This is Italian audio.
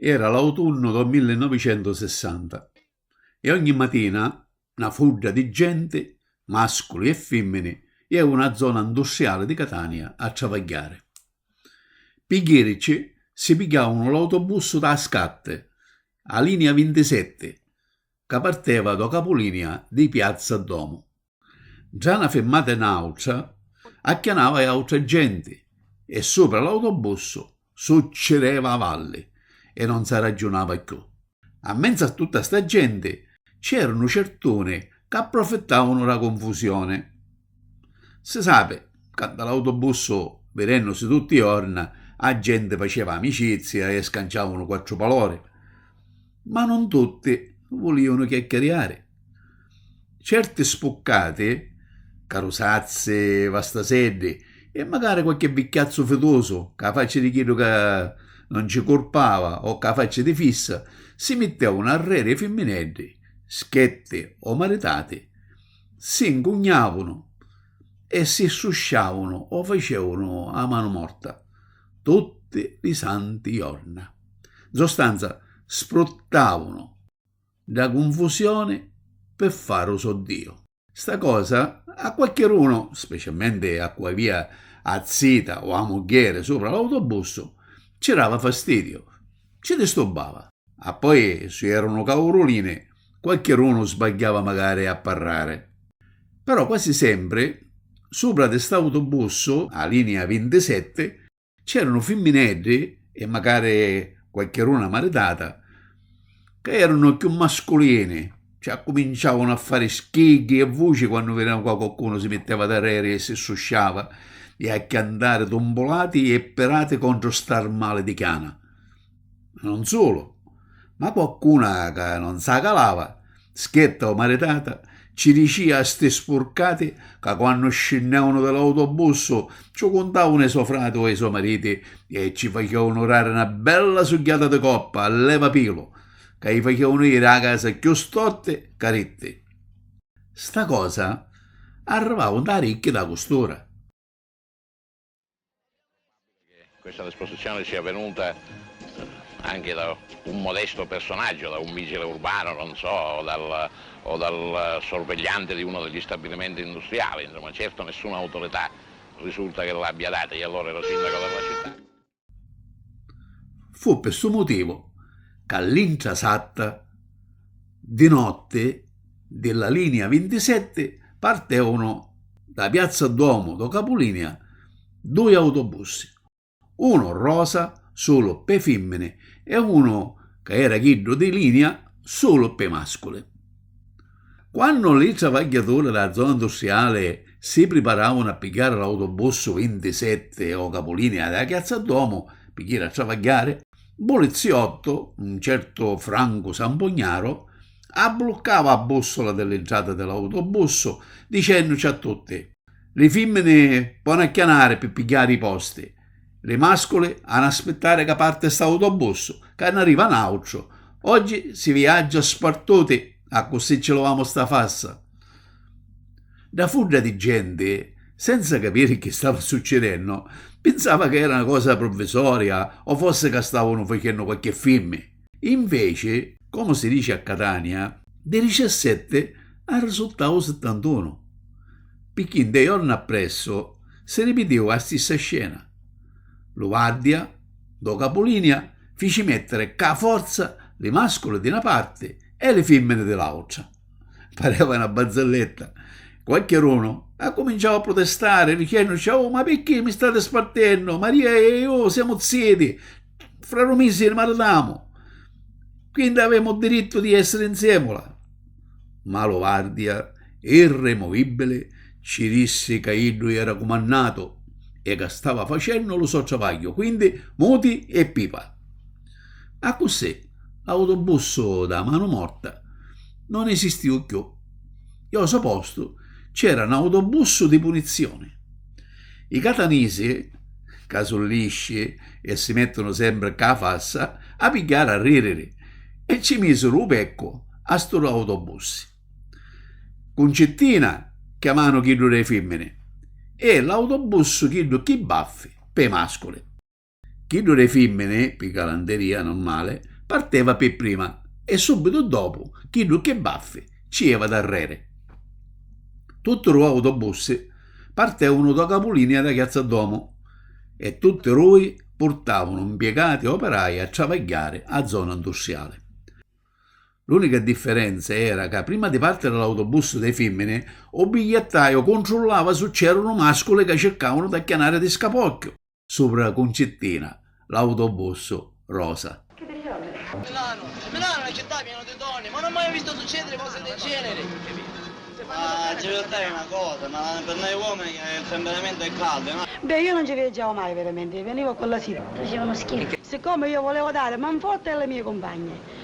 Era l'autunno del 1960 e ogni mattina una fuggia di gente, mascoli e femmine, e una zona industriale di Catania a travagliare. Piglierici si pigliavano l'autobus da Scatte, a linea 27, che partiva da capolinea di Piazza Domo. Già una fermata in altra, acchianava altra gente e sopra l'autobus succedeva a valle e non si ragionava più. A mezzo a tutta sta gente c'erano certune che approfittavano della confusione. Si sape che dall'autobus, vedendosi tutti i giorni, la gente faceva amicizia e scanciavano quattro parole. Ma non tutti volevano chiacchierare. Certe spoccate, carosazze, vastasedde e magari qualche bicchiazzo fetoso che la faccia di chi che non ci colpava o che la faccia di fissa, si mettevano a rere femminelli, schette o maritate, si incugnavano e si susciavano o facevano a mano morta tutti i santi giorni. In sostanza, sfruttavano da confusione per fare uso Dio. Sta cosa a qualcheduno, specialmente a cui via a zita o a moglie sopra l'autobus, ci dava fastidio, ci disturbava. A poi, se erano cauroline, qualcheduno sbagliava magari a parlare. Però quasi sempre, sopra quest'autobus, a linea 27, c'erano femminelli e magari qualcheruna maritata che erano più mascoline, cioè cominciavano a fare schighi e voci quando vedevano qualcuno si metteva da rere e si susciava e a cantare tombolati e perate contro star male di cana. Non solo, ma qualcuna che non sa calava, schetta o maritata, ci diceva a ste spurcate che quando scendevano dall'autobus ci contavano i suoi frati o i suoi mariti e ci facevano orare una bella succhiata di coppa a levapilo, che gli facevano dire a casa più stotte carette. Sta cosa arrivava da ricchi da costura. Questa disposizione sia venuta anche da un modesto personaggio, da un vigile urbano, non so, o dal sorvegliante di uno degli stabilimenti industriali, insomma, certo nessuna autorità risulta che l'abbia data, e allora era sindaco della città. Fu per questo motivo che all'intrasatta di notte della linea 27 partevano da Piazza Duomo da capolinea due autobus, uno rosa solo per femmine e uno che era chiddo di linea solo per mascole. Quando i travagliatori della zona industriale si preparavano a pigliare l'autobus 27 o capolinea da Piazza Duomo per ir a travagliare, poliziotto, un certo Franco Sampognaro, bloccava la bussola dell'entrata dell'autobus dicendoci a tutti: le femmine vanno a chiamare per pigliare i posti, le mascole hanno aspettare che parte quest'autobus, che ne arriva un altro. Oggi si viaggia spartuti, a così ce l'avamo sta fassa. Da fuggia di gente, senza capire che stava succedendo, pensava che era una cosa provvisoria o fosse che stavano facendo qualche film. Invece, come si dice a Catania, dei 17 al risultato 71. Perché dei giorni appresso si ripeteva la stessa scena. Lo guardia, do capolinea, fece mettere ca forza le mascole di una parte e le femmine dell'altra. Pareva una barzelletta. Qualcheduno ha cominciato a protestare dicendo: oh, ma perché mi state spartendo? Maria e io siamo zieti, fra romisi ne maritiamo, quindi avevamo diritto di essere insieme. Ma lo guardia, irremovibile, ci disse che lui era comandato e che stava facendo lo suo travaglio, quindi muti e pipa. A così l'autobus da mano morta non esisteva più. Io al suo posto c'era un autobus di punizione. I catanesi, che sono lisci e si mettono sempre a fassa, a pigliare a ridere e ci misero un becco a sto autobus. Concettina chiamano chi delle femmine e l'autobus chi baffi per mascole. Chi delle femmine, per galanteria normale, parteva per prima e subito dopo chi che baffi ci era da rere. Tutti gli autobus partevano da capolinea da Piazza Duomo e tutti loro portavano impiegati e operai a travagliare a zona industriale. L'unica differenza era che prima di partire l'autobus dei femmine, il bigliettaio controllava se c'erano mascoli che cercavano di chianare di scapocchio sopra la concettina, l'autobus rosa. Milano è una città piena di donne, ma non ho mai visto succedere cose del genere. Ma ci deve stare una cosa, ma per noi uomini il temperamento è caldo, no? Beh, io non ci viaggiavo mai veramente, venivo con la sera. Facevano schifo. Siccome io volevo dare manforte alle mie compagne,